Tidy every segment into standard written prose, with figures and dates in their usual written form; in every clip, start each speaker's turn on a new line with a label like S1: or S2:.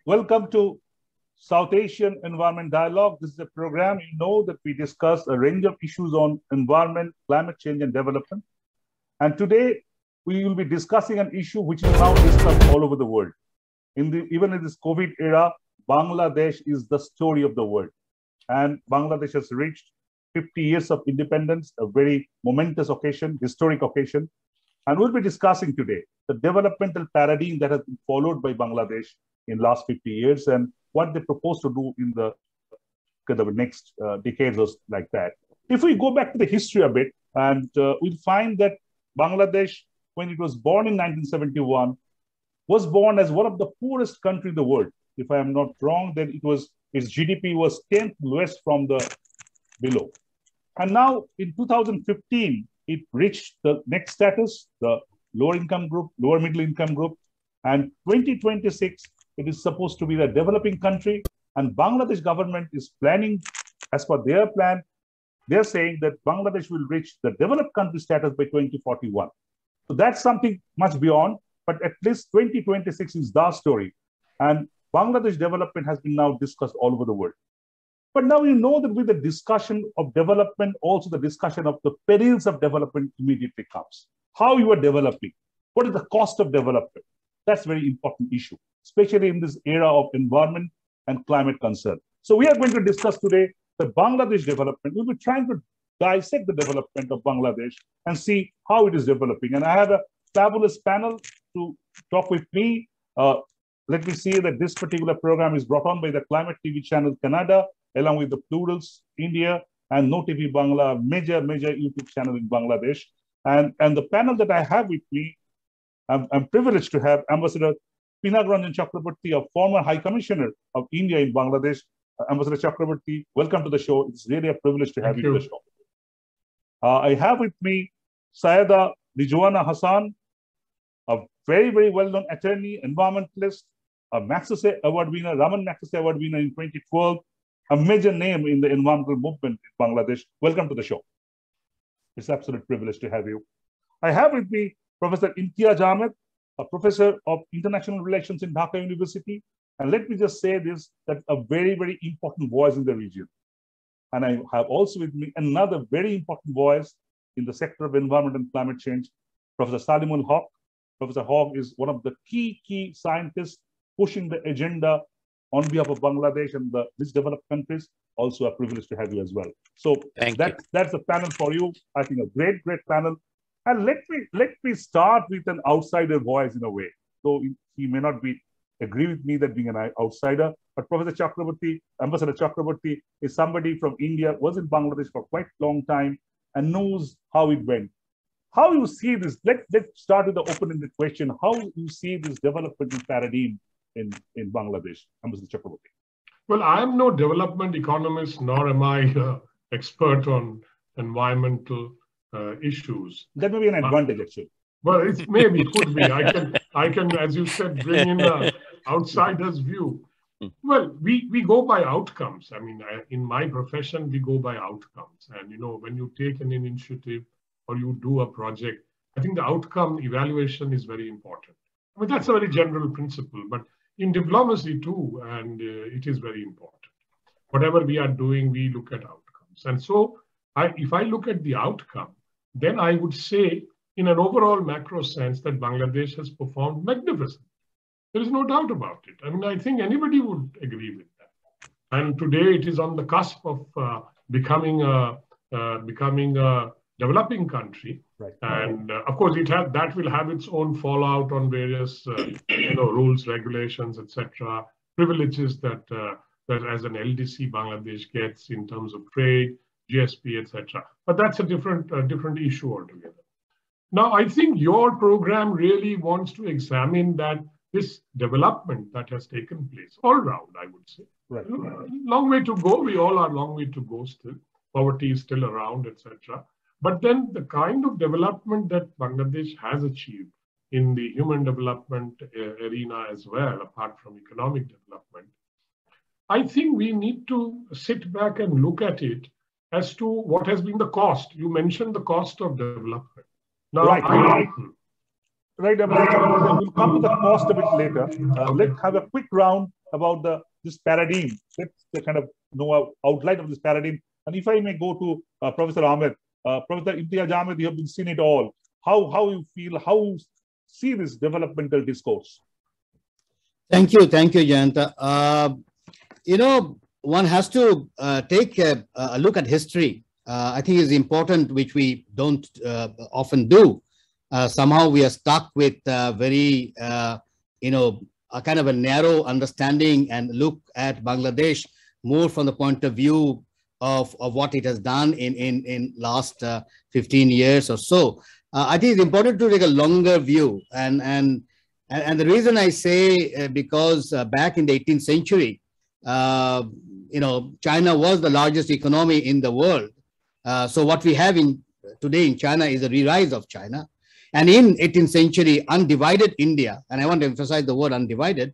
S1: Welcome to South Asian Environment Dialogue. This is a program, you know, that we discuss a range of issues on environment, climate change, and development. And today, we will be discussing an issue which is now discussed all over the world. Even in this COVID era, Bangladesh is the story of the world. And Bangladesh has reached 50 years of independence, a very momentous occasion, historic occasion. And we'll be discussing today the developmental paradigm that has been followed by Bangladesh in last 50 years and what they propose to do in the next decades or like that. If we go back to the history a bit, and we'll find that Bangladesh, when it was born in 1971, was born as one of the poorest countries in the world. If I am not wrong, then its GDP was 10th lowest from the below. And now in 2015, it reached the next status, the lower income group, lower middle income group. And 2026, it is supposed to be the developing country. And Bangladesh government is planning, as per their plan, they're saying that Bangladesh will reach the developed country status by 2041. So that's something much beyond, but at least 2026 is the story. And Bangladesh development has been now discussed all over the world. But now you know that with the discussion of development, also the discussion of the perils of development immediately comes. How you are developing, what is the cost of development? That's a very important issue, especially in this era of environment and climate concern. So we are going to discuss today the Bangladesh development. We'll be trying to dissect the development of Bangladesh and see how it is developing. And I have a fabulous panel to talk with me. Let me see that this particular program is brought on by the Climate TV channel Canada, along with the Plurals India and No TV Bangla, major YouTube channel in Bangladesh. And the panel that I have with me, I'm privileged to have Ambassador Pinagranjan Chakraborty, a former High Commissioner of India in Bangladesh. Ambassador Chakraborty, welcome to the show. It's really a privilege to have you on the show. I have with me Sayeda Rijwana Hassan, a very well-known attorney, environmentalist, a Magsaysay Award winner, Raman Magsaysay Award winner in 2012, a major name in the environmental movement in Bangladesh. Welcome to the show. It's an absolute privilege to have you. I have with me Professor Imtiaz Ahmed, a professor of international relations in Dhaka University. And let me just say this, that a very important voice in the region. And I have also with me another very important voice in the sector of environment and climate change, Professor Salimul Haque. Professor Haque is one of the key scientists pushing the agenda on behalf of Bangladesh and the least developed countries. Also a privilege to have you as well. So that's the panel for you. I think a great panel. And let me start with an outsider voice in a way. So he may not agree with me that being an outsider, but Professor Chakraborty, Ambassador Chakraborty is somebody from India, was in Bangladesh for quite a long time and knows how it went. How you see this? Let's start with the open-ended question. How you see this developmental paradigm in Bangladesh, Ambassador Chakraborty?
S2: Well, I am no development economist, nor am I expert on environmental issues.
S1: That may be an advantage, actually.
S2: Well, it maybe could be. I can, as you said, bring in an outsider's view. Well, we go by outcomes. I mean, in my profession, we go by outcomes. And, you know, when you take an initiative or you do a project, I think the outcome evaluation is very important. I mean, that's a very general principle, but in diplomacy too, and it is very important. Whatever we are doing, we look at outcomes. And so if I look at the outcome, then I would say in an overall macro sense that Bangladesh has performed magnificently. There is no doubt about it. I mean, I think anybody would agree with that. And today it is on the cusp of becoming a developing country.
S1: Right.
S2: And of course, that will have its own fallout on various rules, regulations, etc., privileges that as an LDC Bangladesh gets in terms of trade, GSP, etc. But that's a different issue altogether. Now, I think your program really wants to examine that this development that has taken place all round, I would say.
S1: Right.
S2: Long way to go. We all are long way to go still. Poverty is still around, etc. But then the kind of development that Bangladesh has achieved in the human development arena as well, apart from economic development, I think we need to sit back and look at it as to what has been the cost. You mentioned the cost of development. Now,
S1: right. Right, we'll come to the cost a bit later. Let's have a quick round about this paradigm. Let's kind of know an outline of this paradigm. And if I may go to Professor Ahmed, Professor Imtiaz Ahmed, you have been seen it all. How you feel, how you see this developmental discourse?
S3: Thank you, Jayanta. One has to take a look at history. I think it's important, which we don't often do. Somehow we are stuck with very, a kind of a narrow understanding and look at Bangladesh more from the point of view of what it has done in last 15 years or so. I think it's important to take a longer view. And the reason I say, because back in the 18th century, China was the largest economy in the world. So what we have today in China is a re-rise of China. And in 18th century, undivided India, and I want to emphasize the word undivided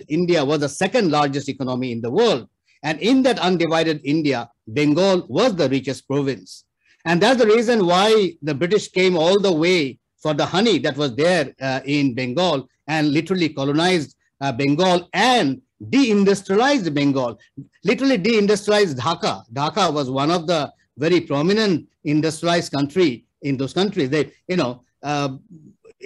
S3: India was the second largest economy in the world. And in that undivided India, Bengal was the richest province. And that's the reason why the British came all the way for the honey that was there in Bengal and literally colonized Bengal and deindustrialized Bengal, literally deindustrialized Dhaka. Dhaka was one of the very prominent industrialized country in those countries. It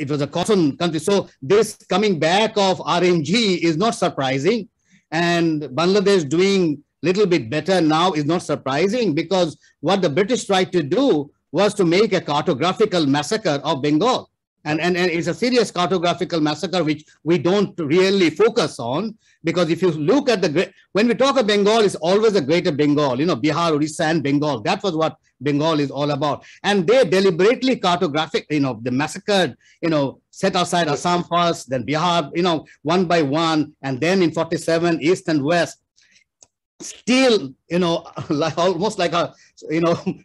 S3: was a cotton country. So this coming back of RMG is not surprising. And Bangladesh doing little bit better now is not surprising, because what the British tried to do was to make a cartographical massacre of Bengal. And it's a serious cartographical massacre, which we don't really focus on, because if you look at when we talk of Bengal, it's always a greater Bengal, Bihar, Orissa, and Bengal. That was what Bengal is all about. And they deliberately they massacred, set aside Assam first, then Bihar, one by one, and then in 47, East and West. Still, almost like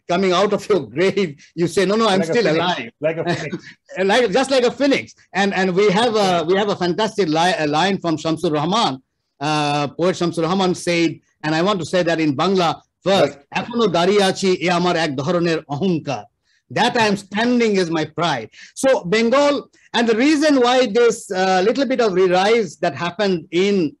S3: coming out of your grave, you say, no, I'm still alive.
S1: Like a phoenix.
S3: Just like a phoenix. And we have a fantastic line from Shamsur Rahman. Poet Shamsur Rahman said, and I want to say that in Bangla first, Ekhonu dariye achi e amar ek dhoroner ahonkar. That I am standing is my pride. So Bengal, and the reason why this little bit of re-rise that happened in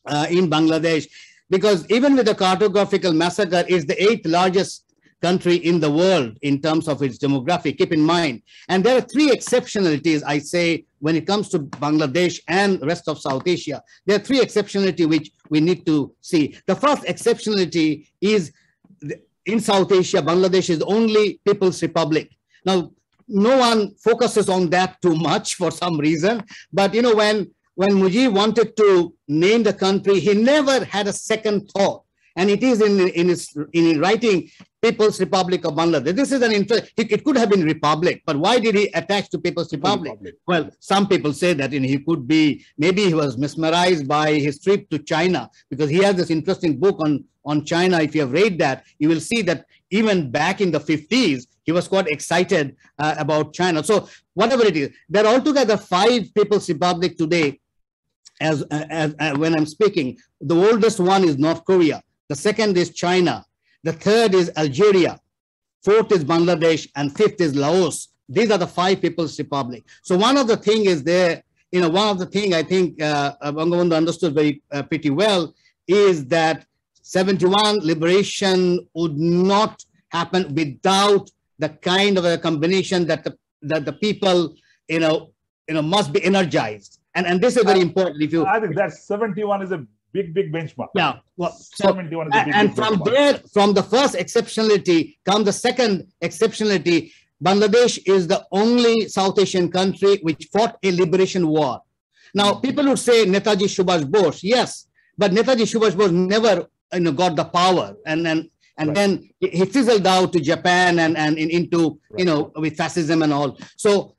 S3: Bangladesh, because even with the cartographical massacre, is the 8th largest country in the world in terms of its demographic, keep in mind. And there are 3 exceptionalities, I say, when it comes to Bangladesh and rest of South Asia. There are 3 exceptionalities which we need to see. The first exceptionality is in South Asia, Bangladesh is the only People's Republic. Now, no one focuses on that too much for some reason, but when Mujib wanted to name the country, he never had a second thought. And it is in his writing, People's Republic of Bangladesh. This is an interest. It could have been Republic, but why did he attach to People's Republic? Well, some people say that he could be, maybe he was mesmerized by his trip to China, because he has this interesting book on China. If you have read that, you will see that even back in the 50s, he was quite excited about China. So whatever it is, there are altogether 5 People's Republic today. As when I'm speaking, the oldest one is North Korea. The second is China. The third is Algeria. 4th is Bangladesh, and 5th is Laos. These are the 5 People's Republic. So one of the thing is there, one of the thing I think Bangabandhu understood very pretty well is that 71 liberation would not happen without the kind of a combination that the people, must be energized. And this is very important.
S1: I think that 71 is a big benchmark.
S3: Yeah. Well,
S1: 71 is a big
S3: and from
S1: benchmark.
S3: there, from the first exceptionality comes the second exceptionality. Bangladesh is the only South Asian country which fought a liberation war. Now, people would say Netaji Subhash Bose. Yes, but Netaji Subhash Bose never got the power. And then he fizzled out to Japan and into, with fascism and all. So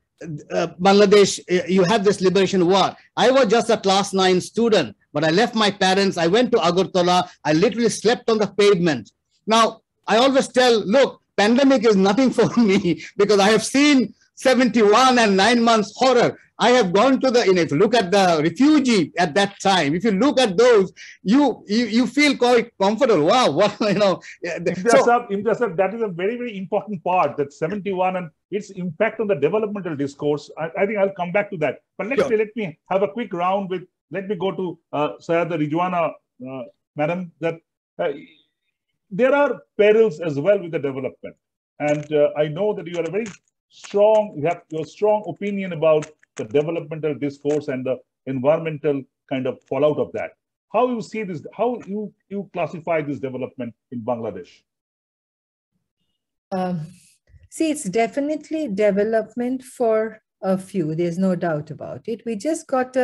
S3: Bangladesh, you have this liberation war. I was just a class 9 student, but I left my parents. I went to Agartala. I literally slept on the pavement. Now, I always tell, look, pandemic is nothing for me, because I have seen 71 and 9 months horror. I have gone to the, if you look at the refugee at that time, if you look at those, you feel quite comfortable. Wow, what,
S1: Imtiaz sir, that is a very, very important part, that 71 and its impact on the developmental discourse. I think I'll come back to that. But let me have a quick round with, let me go to Sayada Rizwana, madam, that there are perils as well with the development. And I know that you are a very strong, you have your strong opinion about the developmental discourse and the environmental kind of fallout of that. How you see this, how you classify this development in Bangladesh?
S4: See, it's definitely development for a few, there's no doubt about it. We just got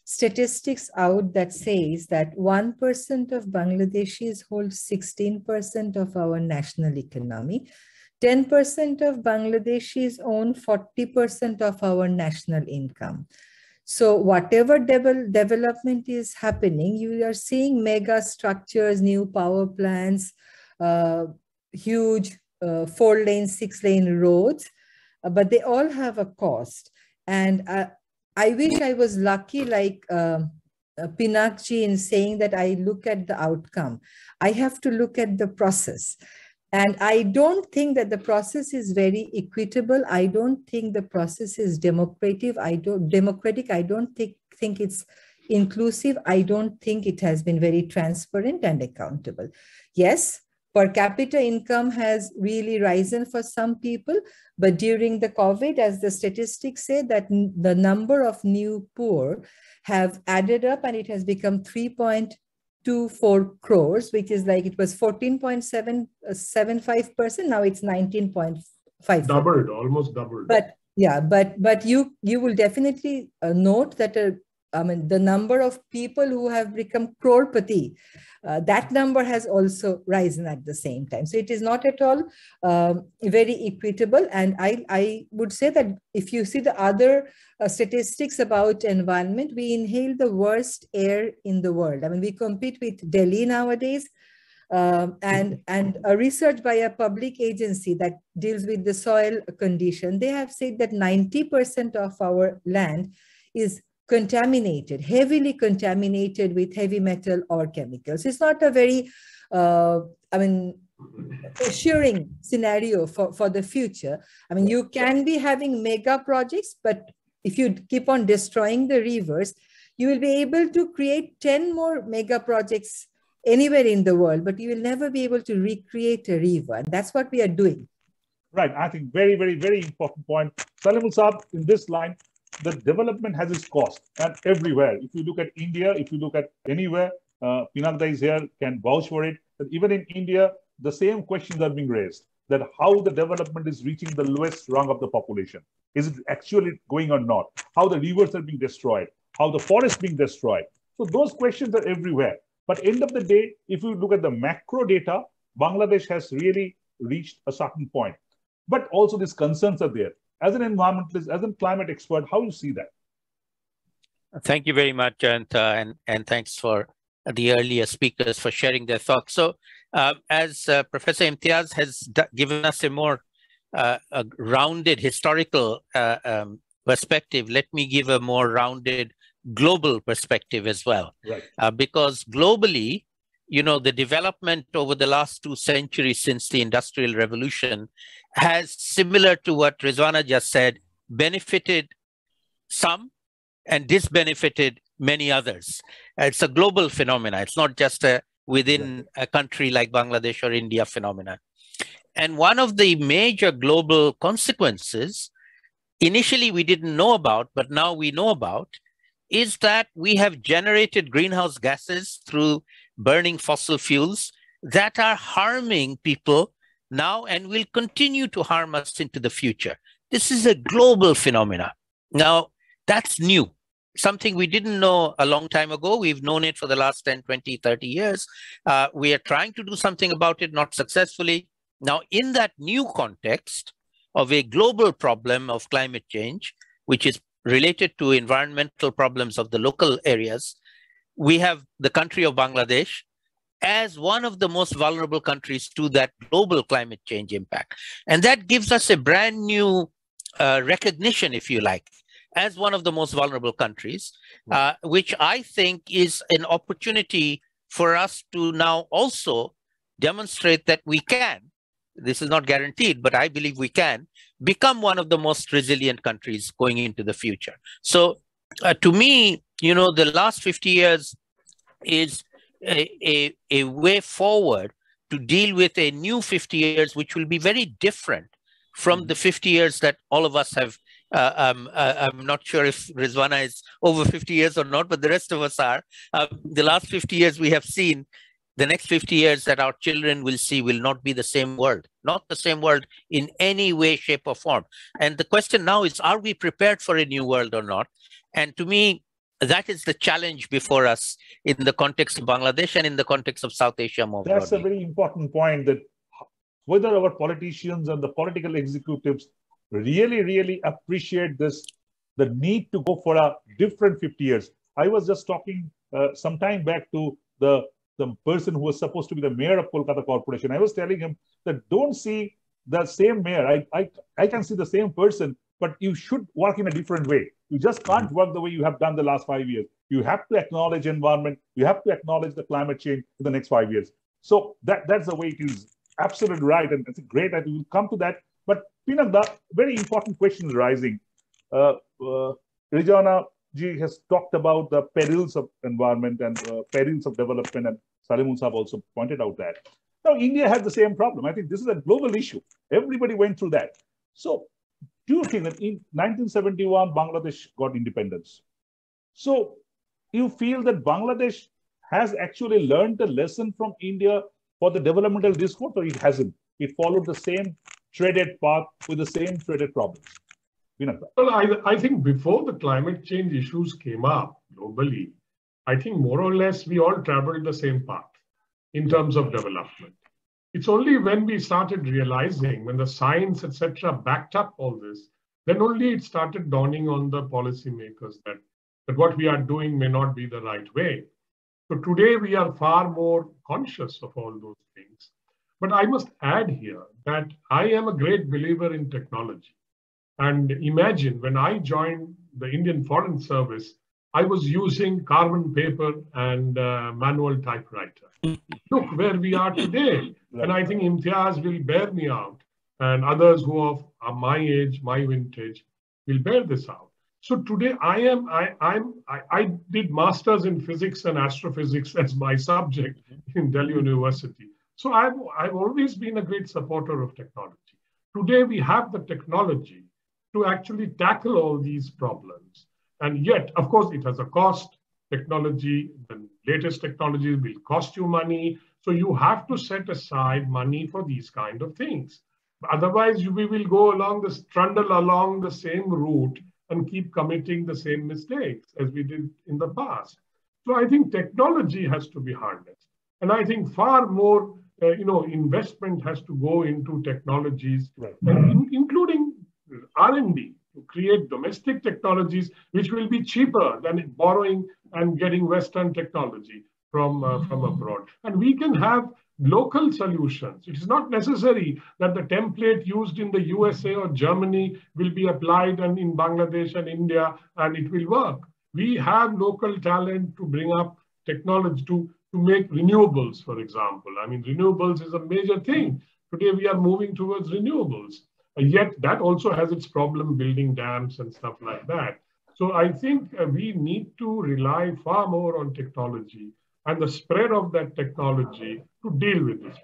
S4: statistics out that says that 1% of Bangladeshis hold 16% of our national economy. 10% of Bangladeshis own 40% of our national income. So whatever development is happening, you are seeing mega structures, new power plants, huge 4-lane, 6-lane roads, but they all have a cost. And I wish I was lucky like Pinakji in saying that I look at the outcome. I have to look at the process. And I don't think that the process is very equitable. I don't think the process is democratic. I don't think it's inclusive. I don't think it has been very transparent and accountable. Yes, per capita income has really risen for some people, but during the COVID, as the statistics say, that the number of new poor have added up and it has become 3.24 crores, which is like, it was 14.75%. Now it's 19.5.
S2: Doubled, almost doubled.
S4: But yeah, but you will definitely note that the number of people who have become crorepati, that number has also risen at the same time. So it is not at all very equitable. And I would say that if you see the other statistics about environment, we inhale the worst air in the world. I mean, we compete with Delhi nowadays. And a research by a public agency that deals with the soil condition, they have said that 90% of our land is contaminated, heavily contaminated with heavy metal or chemicals. It's not a very, assuring scenario for the future. I mean, you can be having mega projects, but if you keep on destroying the rivers, you will be able to create 10 more mega projects anywhere in the world, but you will never be able to recreate a river. And that's what we are doing.
S1: Right. I think very, very, very important point. Salimul Saab, in this line, the development has its cost, and everywhere. If you look at India, if you look at anywhere, Pinakda is here, can vouch for it. That even in India, the same questions are being raised, that how the development is reaching the lowest rung of the population. Is it actually going or not? How the rivers are being destroyed, how the forests being destroyed. So those questions are everywhere. But end of the day, if you look at the macro data, Bangladesh has really reached a certain point. But also these concerns are there. As an environmentalist, as a climate expert, how do you see that?
S5: Thank you very much, and thanks for the earlier speakers for sharing their thoughts. So as Professor Imtiaz has given us a more a rounded historical perspective, let me give a more rounded global perspective as well.
S1: Right.
S5: Because globally, you know, the development over the last 2 centuries since the Industrial Revolution has, similar to what Rizwana just said, benefited some and disbenefited many others. It's a global phenomenon. It's not just within a country like Bangladesh or India phenomenon. And one of the major global consequences, initially we didn't know about, but now we know about, is that we have generated greenhouse gases through burning fossil fuels that are harming people now and will continue to harm us into the future. This is a global phenomenon. Now, that's new, something we didn't know a long time ago. We've known it for the last 10, 20, 30 years. We are trying to do something about it, not successfully. Now, in that new context of a global problem of climate change, which is related to environmental problems of the local areas, we have the country of Bangladesh as one of the most vulnerable countries to that global climate change impact. And that gives us a brand new recognition, if you like, as one of the most vulnerable countries, which I think is an opportunity for us to now also demonstrate that we can. This is not guaranteed, but I believe we can become one of the most resilient countries going into the future. So to me, the last 50 years is a way forward to deal with a new 50 years, which will be very different from the 50 years that all of us have. I'm not sure if Rizwana is over 50 years or not, but the rest of us are. The last 50 years we have seen, the next 50 years that our children will see will not be the same world, not the same world in any way, shape, or form. And the question now is, are we prepared for a new world or not? And to me, that is the challenge before us in the context of Bangladesh and in the context of South Asia more broadly.
S1: That's a very important point, that whether our politicians and the political executives really appreciate this, the need to go for a different 50 years. I was just talking some time back to the person who was supposed to be the mayor of Kolkata Corporation. I was telling him that don't see the same mayor. I can see the same person, but you should work in a different way. You just can't work the way you have done the last 5 years. You have to acknowledge environment. You have to acknowledge the climate change in the next 5 years. So that's the way it is. Absolutely right. And it's great that we will come to that. But Pinak, the very important question is rising. Rizwana ji has talked about the perils of environment and perils of development, and Salimun Saab also pointed out that. Now, India has the same problem. I think this is a global issue. Everybody went through that. So, do you think that in 1971, Bangladesh got independence? So, you feel that Bangladesh has actually learned a lesson from India for the developmental discourse, or it hasn't? It followed the same treaded path with the same treaded problems.
S2: Well, I think before the climate change issues came up globally, I think more or less we all traveled the same path in terms of development. It's only when we started realizing, when the science, etc., backed up all this, then only it started dawning on the policymakers that what we are doing may not be the right way. So today we are far more conscious of all those things. But I must add here that I am a great believer in technology. And imagine when I joined the Indian Foreign Service, I was using carbon paper and manual typewriter. Look where we are today. And I think Imtiaz will bear me out, and others who are my age, my vintage, will bear this out. So today I did masters in physics and astrophysics as my subject in Delhi University. So I've always been a great supporter of technology. Today we have the technology to actually tackle all these problems. And yet, of course, it has a cost. Technology, the latest technology will cost you money. So you have to set aside money for these kind of things. Otherwise, we will go trundle along the same route and keep committing the same mistakes as we did in the past. So I think technology has to be harnessed. And I think far more, investment has to go into technologies, including R&D, to create domestic technologies, which will be cheaper than borrowing and getting Western technology from abroad. And we can have local solutions. It is not necessary that the template used in the USA or Germany will be applied and in Bangladesh and India, and it will work. We have local talent to bring up technology to make renewables, for example. I mean, renewables is a major thing. Today, we are moving towards renewables. Yet that also has its problem building dams and stuff like that. So I think we need to rely far more on technology and the spread of that technology to deal with this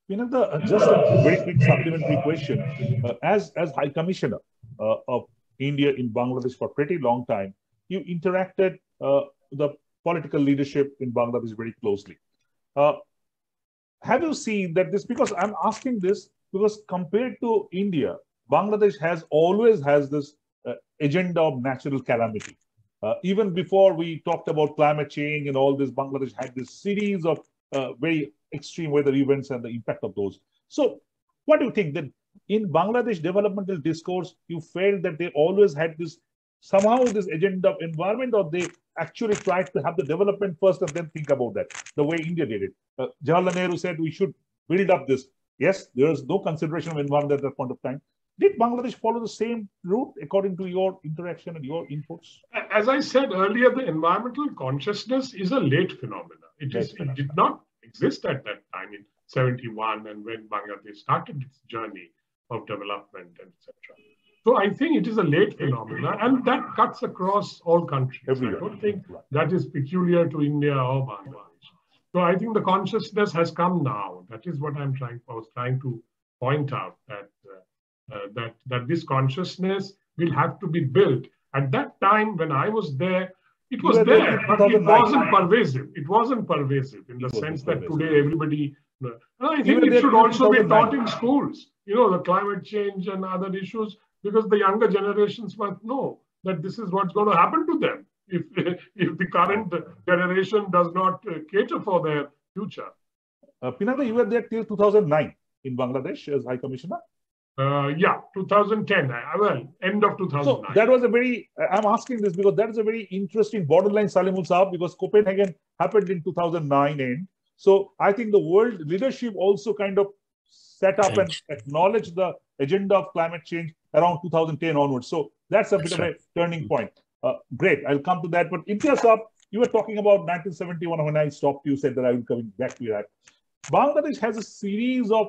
S2: problem.
S1: Just a very quick supplementary question. As High Commissioner of India in Bangladesh for a pretty long time, you interacted the political leadership in Bangladesh very closely. Have you seen that this, because I'm asking this, because compared to India, Bangladesh always has this agenda of natural calamity. Even before we talked about climate change and all this, Bangladesh had this series of very extreme weather events and the impact of those. So what do you think that in Bangladesh developmental discourse, you felt that they always had this agenda of environment, or they actually tried to have the development first and then think about that, the way India did it? Jawaharlal Nehru said we should build up this. Yes, there is no consideration of environment at that point of time. Did Bangladesh follow the same route according to your interaction and your inputs?
S2: As I said earlier, the environmental consciousness is a late phenomenon. It did not exist at that time in 71 and when Bangladesh started its journey of development, etc. So I think it is a late phenomenon, and that cuts across all countries.
S1: Everywhere.
S2: I don't think that is peculiar to India or Bangladesh. So I think the consciousness has come now. That is what I was trying to point out, that this consciousness will have to be built. At that time, when I was there, it was there, but it wasn't pervasive. It wasn't pervasive in the sense that today everybody. And I think it should also be taught in schools. You know, the climate change and other issues, because the younger generations must know that this is what's going to happen to them if the current generation does not cater for their future.
S1: Pinaki, you were there till 2009 in Bangladesh as High Commissioner?
S2: Yeah, 2010. Well, end of 2009.
S1: So that was a very, I'm asking this because that is a very interesting borderline, Salimul Saab, because Copenhagen happened in 2009 end. So I think the world leadership also kind of set up and acknowledged the agenda of climate change around 2010 onwards. So that's a bit of a turning point. Great, I'll come to that. But Imtiaz Saab, you were talking about 1971 when I stopped you, said that I will come back to that. Bangladesh has a series of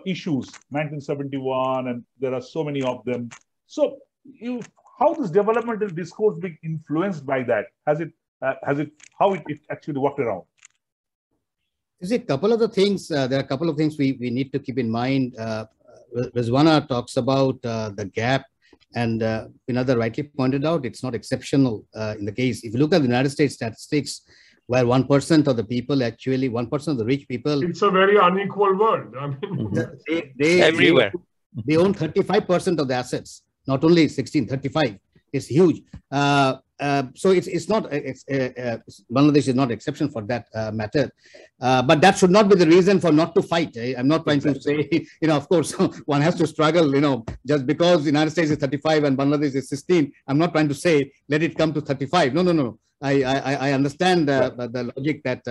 S1: issues, 1971, and there are so many of them. So how this developmental discourse being influenced by that? How it actually worked around?
S3: You see, a couple of the things, there are a couple of things we need to keep in mind. Rizwana talks about the gap, and Pinada rightly pointed out, it's not exceptional in the case. If you look at the United States statistics, where 1% of the people actually, 1% of the rich people.
S2: It's a very unequal world. I mean,
S3: they
S5: everywhere.
S3: They own 35% of the assets, not only 16, 35. It's huge. So it's not, Bangladesh is not exception for that matter. But that should not be the reason for not to fight. I'm not trying to say, you know, of course, one has to struggle, you know, just because the United States is 35 and Bangladesh is 16. I'm not trying to say, let it come to 35. No. I understand the logic that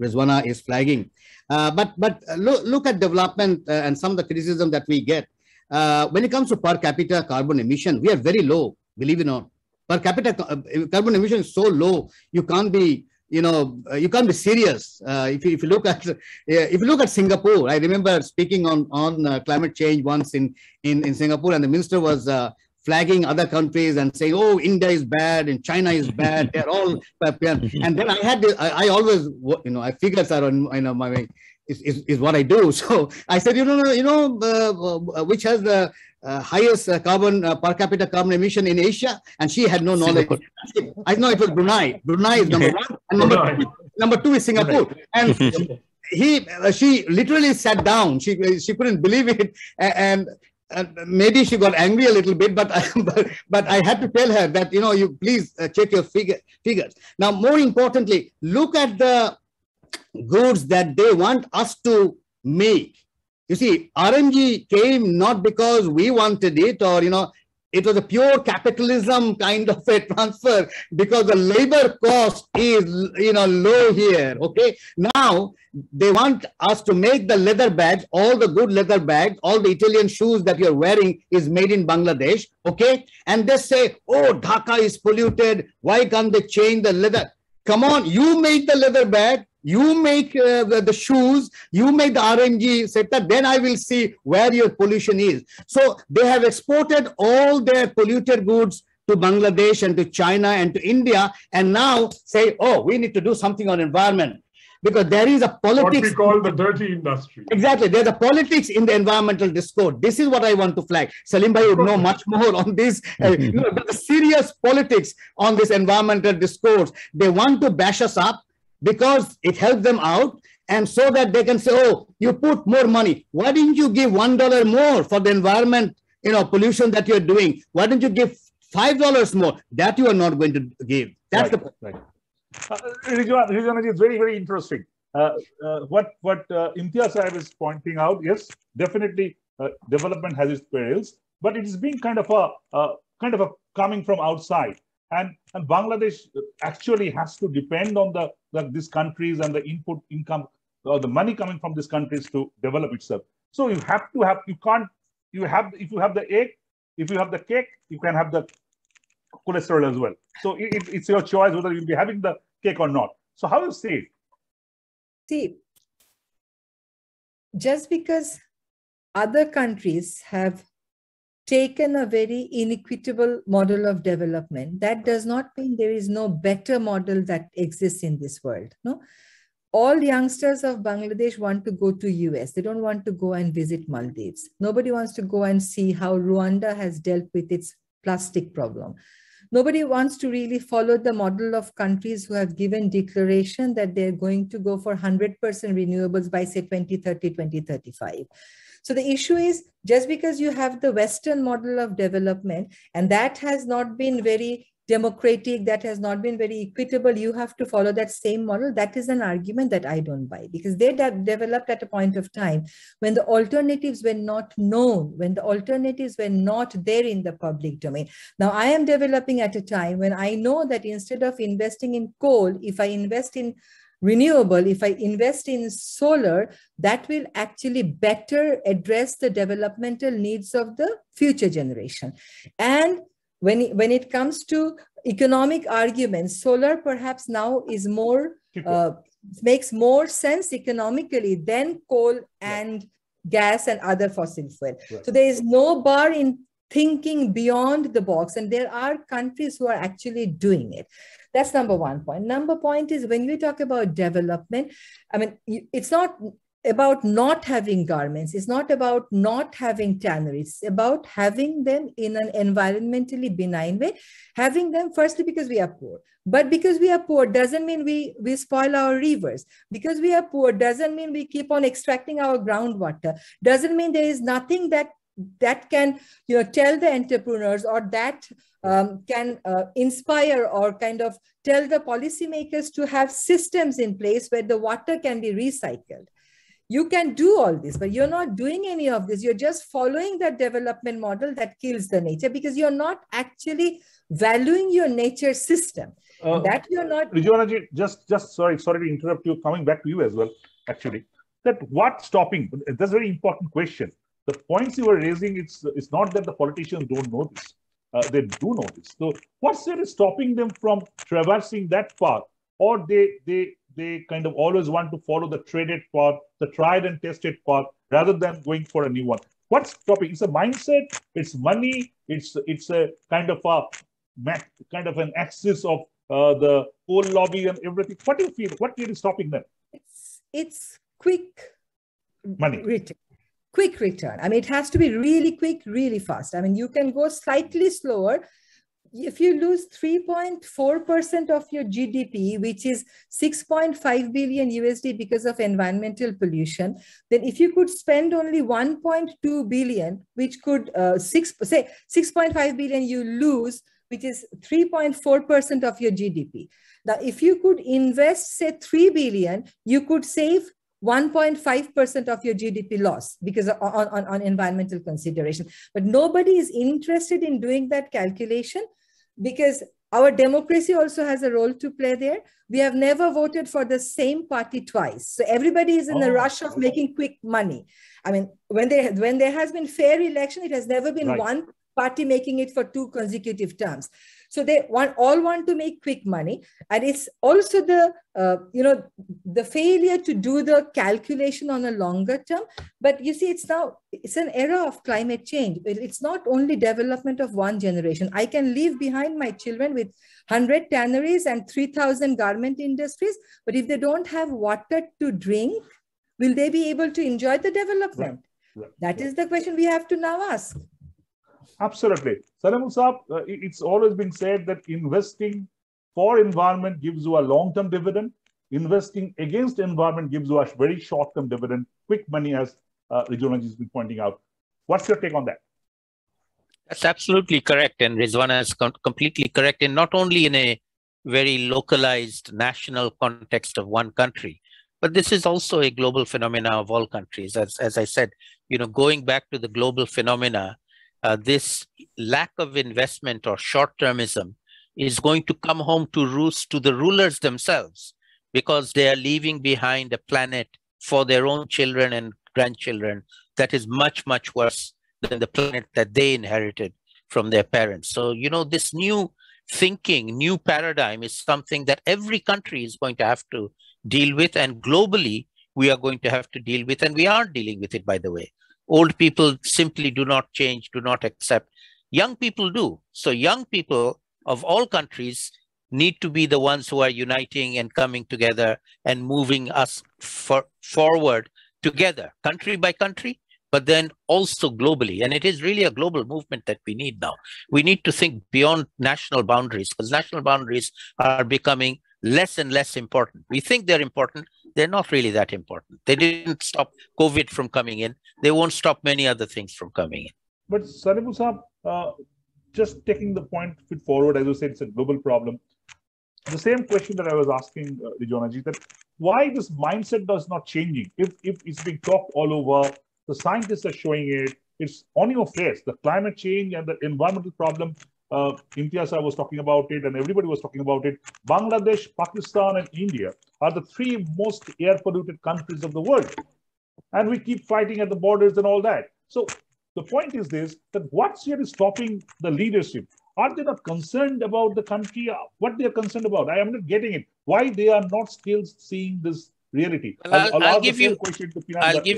S3: Rizwana is flagging. But look at development and some of the criticism that we get. When it comes to per capita carbon emission, we are very low, believe it or not. Per capita carbon emission is so low, you can't be, you know, you can't be serious. If you look at Singapore, I remember speaking on climate change once in Singapore, and the minister was flagging other countries and saying, oh, India is bad and China is bad. They're all, and then I always, you know, I figures are on, you know, my way is what I do. So I said, which has the highest carbon per capita carbon emission in Asia, and she had no knowledge. I know it was Brunei. Brunei is number one, and number two is Singapore. And she literally sat down. She couldn't believe it, and maybe she got angry a little bit, but I had to tell her that, you know, you please check your figures. Now, more importantly, look at the goods that they want us to make. You see, RMG came not because we wanted it, or, you know, it was a pure capitalism kind of a transfer, because the labor cost is, you know, low here. Okay. Now they want us to make the leather bags, all the good leather bags, all the Italian shoes that you're wearing is made in Bangladesh. Okay. And they say, oh, Dhaka is polluted. Why can't they change the leather? Come on, you make the leather bag. You make the shoes, you make the RMG sector, then I will see where your pollution is. So they have exported all their polluted goods to Bangladesh and to China and to India, and now say, oh, we need to do something on environment. Because there is a politics.
S2: What we call the dirty industry.
S3: Exactly. There's a politics in the environmental discourse. This is what I want to flag. Salim Bhai would know much more on this. You know, the serious politics on this environmental discourse. They want to bash us up because it helps them out, and so that they can say, oh, you put more money. Why didn't you give $1 more for the environment, you know, pollution that you're doing? Why don't you give $5 more? That you are not going to give. That's
S1: right. Rizwana is very, very interesting. What Imtiaz Sahib is pointing out, yes, definitely development has its perils, but it is being kind of a coming from outside. And Bangladesh actually has to depend on these countries and the input income, the money coming from these countries to develop itself. So you have to you can't if you have the egg, if you have the cake, you can have the cholesterol as well. So it's your choice whether you'll be having the cake or not. So how you see it?
S4: See, just because other countries have taken a very inequitable model of development, that does not mean there is no better model that exists in this world. No, all youngsters of Bangladesh want to go to US. They don't want to go and visit Maldives. Nobody wants to go and see how Rwanda has dealt with its plastic problem. Nobody wants to really follow the model of countries who have given declaration that they're going to go for 100% renewables by, say, 2030, 2035. So the issue is, just because you have the Western model of development, and that has not been very democratic, that has not been very equitable, you have to follow that same model. That is an argument that I don't buy, because they developed at a point of time when the alternatives were not known, when the alternatives were not there in the public domain. Now I am developing at a time when I know that instead of investing in coal, if I invest in renewable, if I invest in solar, that will actually better address the developmental needs of the future generation. And when it comes to economic arguments, solar perhaps now is more, makes more sense economically than coal and gas and other fossil fuel. Right. So there is no bar in thinking beyond the box, and there are countries who are actually doing it. That's number one point. Number point is, when we talk about development, I mean, it's not about not having garments. It's not about not having tanneries. It's about having them in an environmentally benign way, having them firstly because we are poor. But because we are poor doesn't mean we spoil our rivers. Because we are poor doesn't mean we keep on extracting our groundwater. Doesn't mean there is nothing that can, tell the entrepreneurs, or that can inspire or kind of tell the policymakers to have systems in place where the water can be recycled. You can do all this, but you're not doing any of this. You're just following that development model that kills the nature, because you're not actually valuing your nature system. That you're not.
S1: Rijwana, just sorry to interrupt you. Coming back to you as well, actually, that what's stopping? That's a very important question. The points you were raising, it's not that the politicians don't know this. They do know this. So what's there is stopping them from traversing that path, or they kind of always want to follow the traded path, the tried and tested path, rather than going for a new one? What's stopping? It's a mindset. It's money. It's a kind of an axis of the whole lobby and everything. What do you feel? What really is stopping them?
S4: It's quick
S1: money.
S4: Quick return. I mean, it has to be really quick, really fast. I mean, you can go slightly slower. If you lose 3.4% of your GDP, which is 6.5 billion USD because of environmental pollution, then if you could spend only 1.2 billion, which could, 6.5 billion you lose, which is 3.4% of your GDP. Now, if you could invest, say, 3 billion, you could save 1.5% of your GDP loss because on environmental consideration. But nobody is interested in doing that calculation, because our democracy also has a role to play there. We have never voted for the same party twice. So everybody is in the rush of making quick money. I mean, when there has been fair election, it has never been one party making it for 2 consecutive terms. So they all want to make quick money. And it's also the failure to do the calculation on a longer term. But you see, it's an era of climate change. It's not only development of one generation. I can leave behind my children with 100 tanneries and 3,000 garment industries. But if they don't have water to drink, will they be able to enjoy the development? That is the question we have to now ask.
S1: Absolutely. Salamul Saab, it's always been said that investing for environment gives you a long-term dividend. Investing against environment gives you a very short-term dividend, quick money, as Rijwana has been pointing out. What's your take on that?
S5: That's absolutely correct. And Rizwana is completely correct. And not only in a very localized national context of one country, but this is also a global phenomena of all countries. As I said, going back to the global phenomena, this lack of investment or short-termism is going to come home to roost to the rulers themselves, because they are leaving behind a planet for their own children and grandchildren that is much, much worse than the planet that they inherited from their parents. So, you know, this new thinking, new paradigm is something that every country is going to have to deal with, and globally we are going to have to deal with, and we are dealing with it, by the way. Old people simply do not change, do not accept. Young people do. So young people of all countries need to be the ones who are uniting and coming together and moving us forward together, country by country, but then also globally. And it is really a global movement that we need now. We need to think beyond national boundaries, because national boundaries are becoming less and less important. We think they're important. They're not really that important. They didn't stop COVID from coming in. They won't stop many other things from coming in.
S1: But Saribul Saab, just taking the point forward, as you said, it's a global problem. The same question that I was asking Rizwana-ji, that why this mindset does not changing? If it's being talked all over, the scientists are showing it, it's on your face, the climate change and the environmental problem. Imtiaz was talking about it and everybody was talking about it. Bangladesh, Pakistan and India are the three most air polluted countries of the world. And we keep fighting at the borders and all that. So the point is this, that what's here is stopping the leadership? Are they not concerned about the country? What they are concerned about? I am not getting it. Why they are not still seeing this reality?
S5: Well, I'll give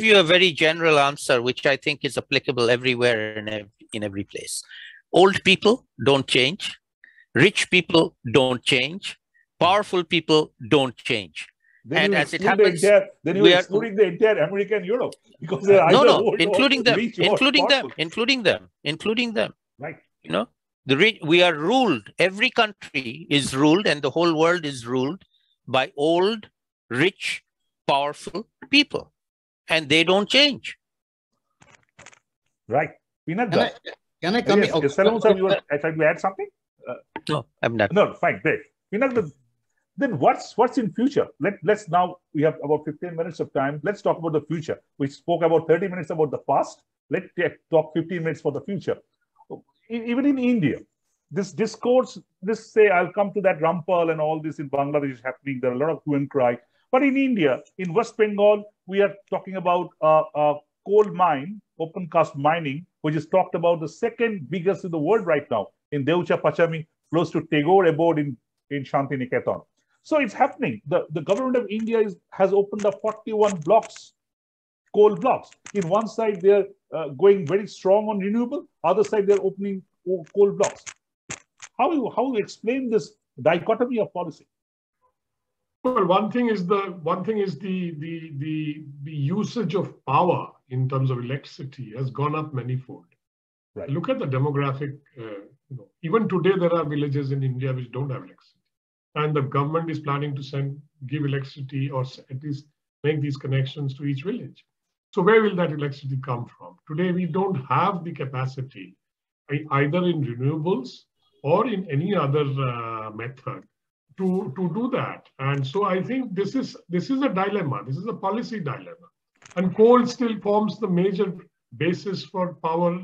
S5: you a very general answer, which I think is applicable everywhere in every place. Old people don't change. Rich people don't change. Powerful people don't change.
S1: Then and as it happens, then you are excluding the entire America and Europe, because they are
S5: including them.
S1: Right.
S5: You know, we are ruled. Every country is ruled, and the whole world is ruled by old, rich, powerful people, and they don't change.
S1: Right.
S3: Can I come in?
S1: Yes, Sir, you were trying to add something?
S5: No, I'm not.
S1: No, fine, great. Then what's in future? Let's now, we have about 15 minutes of time. Let's talk about the future. We spoke about 30 minutes about the past. Let's talk 15 minutes for the future. Even in India, this discourse, I'll come to that Rampal and all this in Bangladesh is happening. There are a lot of hue and cry. But in India, in West Bengal, we are talking about coal mine, open cast mining, which is talked about the second biggest in the world right now in Deucha Pachami, close to Tagore abode in Shantiniketan. So it's happening. The government of India has opened up 41 blocks, coal blocks. In one side, they're going very strong on renewable. Other side, they're opening coal blocks. How you explain this dichotomy of policy?
S2: Well, one thing is the usage of power in terms of electricity has gone up manifold.
S1: Right.
S2: Look at the demographic. Even today, there are villages in India which don't have electricity, and the government is planning to give electricity, or at least make these connections to each village. So where will that electricity come from? Today, we don't have the capacity, either in renewables or in any other method, to do that. And so I think this is a dilemma. This is a policy dilemma. And coal still forms the major basis for power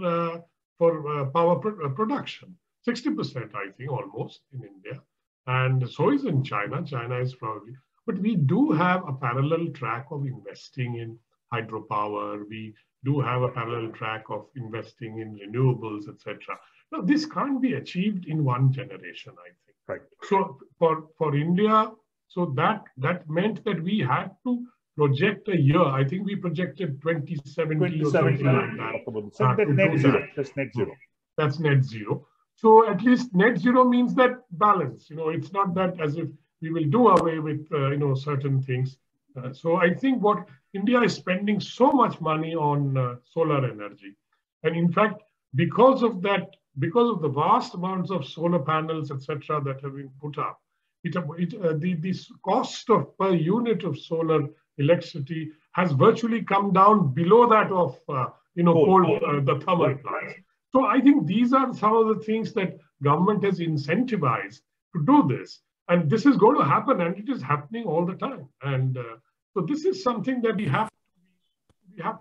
S2: production. 60%, I think, almost in India. And so is in China. China is probably, but we do have a parallel track of investing in hydropower. We do have a parallel track of investing in renewables, etc. Now, this can't be achieved in one generation, I think.
S1: Right.
S2: So for India, so that meant that we had to project a year. I think we projected 2070 or something like that.
S1: So that's net zero. That's net zero.
S2: That's net zero. So at least net zero means that balance. It's not that as if we will do away with certain things. So I think what India is spending so much money on solar energy, and in fact, because of the vast amounts of solar panels, etc., that have been put up, the cost of per unit of solar electricity has virtually come down below that of the thermal plants. So I think these are some of the things that government has incentivized to do this, and this is going to happen, and it is happening all the time. And so this is something that we have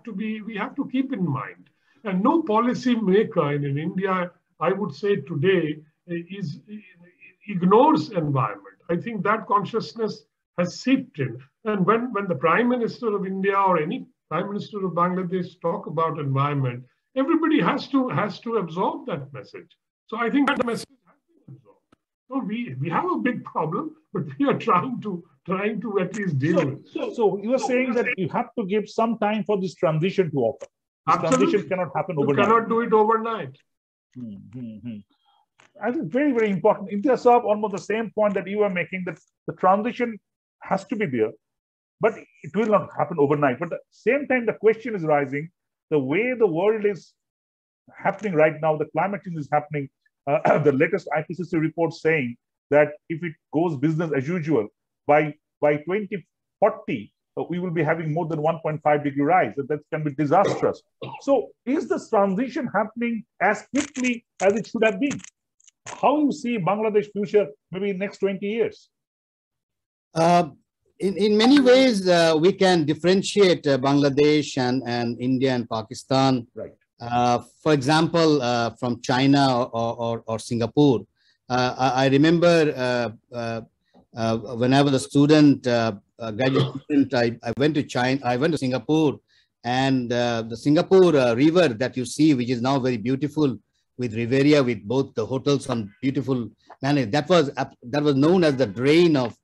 S2: to keep in mind. And no policy maker in India, I would say today, ignores environment. I think that consciousness has seeped in. And when the Prime Minister of India or any Prime Minister of Bangladesh talk about environment, everybody has to absorb that message. So I think that message has been absorbed. So we have a big problem, but we are trying to at least deal with it.
S1: So you are saying that you have to give some time for this transition to occur. This transition cannot happen overnight.
S2: You cannot do it overnight.
S1: I think very, very important. Imtiaz Saab, almost the same point that you are making, that the transition has to be there, but it will not happen overnight. But at the same time, the question is rising, the way the world is happening right now, the climate change is happening. The latest IPCC report saying that if it goes business as usual, by 2040, we will be having more than 1.5 degree rise, and that can be disastrous. So is this transition happening as quickly as it should have been? How you see Bangladesh future maybe in next 20 years?
S3: In many ways, we can differentiate Bangladesh and India and Pakistan.
S1: Right.
S3: For example, from China or Singapore. I remember when I was a student, graduate student, I went to China. I went to Singapore, and the Singapore river that you see, which is now very beautiful, with Riviera, with both the hotels on beautiful manner. That was known as the drain of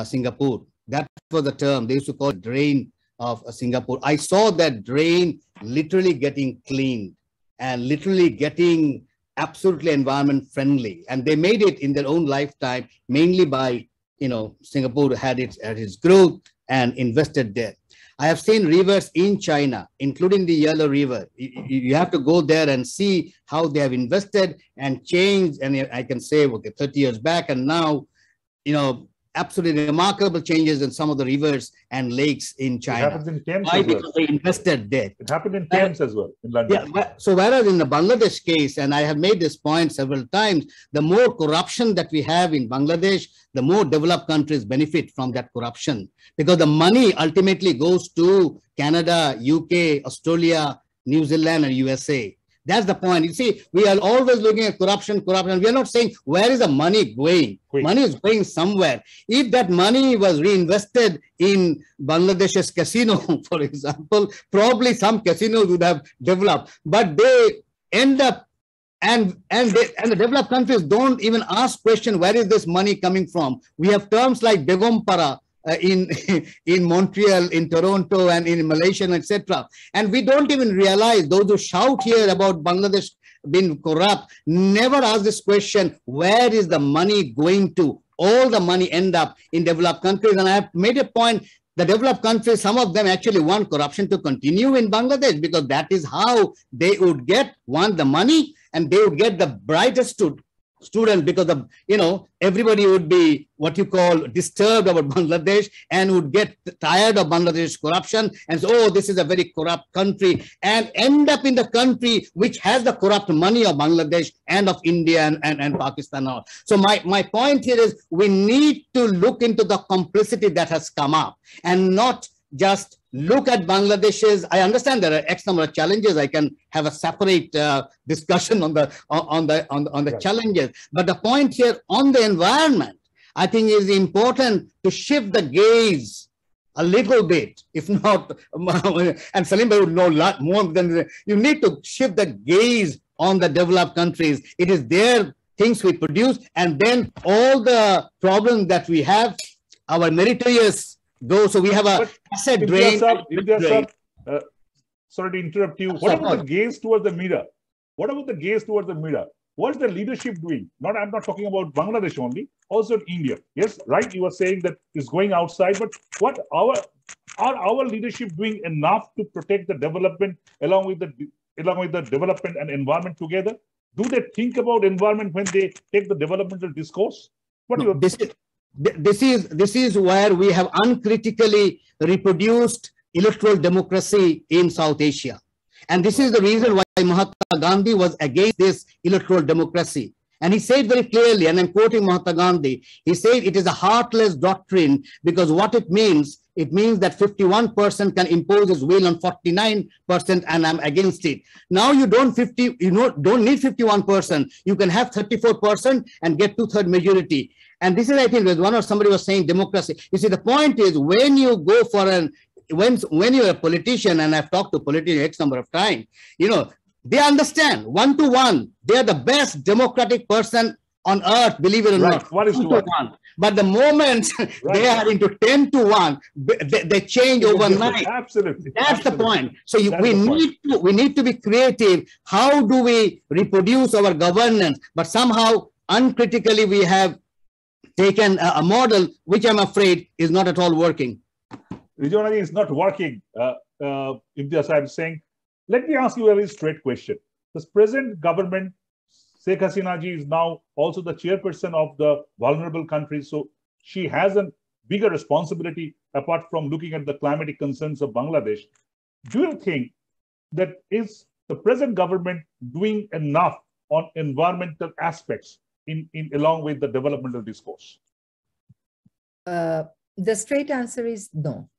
S3: Singapore. That was the term they used to call it, drain of Singapore. I saw that drain literally getting cleaned and literally getting absolutely environment friendly. And they made it in their own lifetime, mainly by, Singapore had its growth and invested there. I have seen rivers in China, including the Yellow River. You have to go there and see how they have invested and changed. And I can say, okay, 30 years back and now, absolutely remarkable changes in some of the rivers and lakes in China.
S1: It happens in Thames
S3: Why?
S1: as well.
S3: Because they invested there.
S1: It happened in Thames as well, in London.
S3: Yeah, so whereas in the Bangladesh case, and I have made this point several times, the more corruption that we have in Bangladesh, the more developed countries benefit from that corruption, because the money ultimately goes to Canada, UK, Australia, New Zealand, and USA. That's the point. You see, we are always looking at corruption. We are not saying where is the money going. Money is going somewhere. If that money was reinvested in Bangladesh's casino, for example, probably some casinos would have developed. But they end up, and the developed countries don't even ask question, where is this money coming from? We have terms like Begompara in Montreal, in Toronto, and in Malaysia, etc. And we don't even realize, those who shout here about Bangladesh being corrupt, never ask this question, where is the money going to? All the money end up in developed countries. And I have made a point, the developed countries, some of them actually want corruption to continue in Bangladesh, because that is how they would want the money, and they would get the brightest students, because everybody would be what you call disturbed about Bangladesh and would get tired of Bangladesh corruption and say, oh, this is a very corrupt country, and end up in the country which has the corrupt money of Bangladesh and of India and Pakistan. So my point here is, we need to look into the complicity that has come up and not just look at Bangladesh's. I understand there are X number of challenges. I can have a separate discussion on the challenges. But the point here on the environment, I think is important to shift the gaze a little bit, if not, and Salim Bhai would know a lot more than you need to shift the gaze on the developed countries. It is their things we produce, and then all the problems that we have, our meritorious go. So we have a asset drain.
S1: Sorry to interrupt you. What about the gaze towards the mirror? What about the gaze towards the mirror? What's the leadership doing? I'm not talking about Bangladesh only, also in India. Yes, right. You were saying that it's going outside, but what are our leadership doing enough to protect the development along with the development and environment together? Do they think about environment when they take the developmental discourse?
S3: This is where we have uncritically reproduced electoral democracy in South Asia. And this is the reason why Mahatma Gandhi was against this electoral democracy. And he said very clearly, and I'm quoting Mahatma Gandhi, he said it is a heartless doctrine, because what it means that 51% can impose his will on 49%, and I'm against it. Now you don't need 51%. You can have 34% and get 2/3 majority. And this is, I think, somebody was saying democracy. You see, the point is, when you go for when you're a politician, and I've talked to politicians X number of times, They understand one-to-one. They are the best democratic person on earth, believe it or not.
S1: One is to one.
S3: But the moment they are into 10-to-1, they change overnight.
S1: Absolutely.
S3: That's the point. So we need to be creative. How do we reproduce our governance? But somehow, uncritically, we have taken a model which I'm afraid is not at all working.
S1: Rijwanaji, is not working. Imtiaz, I'm saying, let me ask you a very straight question. This present government, Sheikh Hasina ji, is now also the chairperson of the vulnerable countries. So she has a bigger responsibility apart from looking at the climatic concerns of Bangladesh. Do you think that is the present government doing enough on environmental aspects along with the developmental discourse?
S4: The straight answer is no.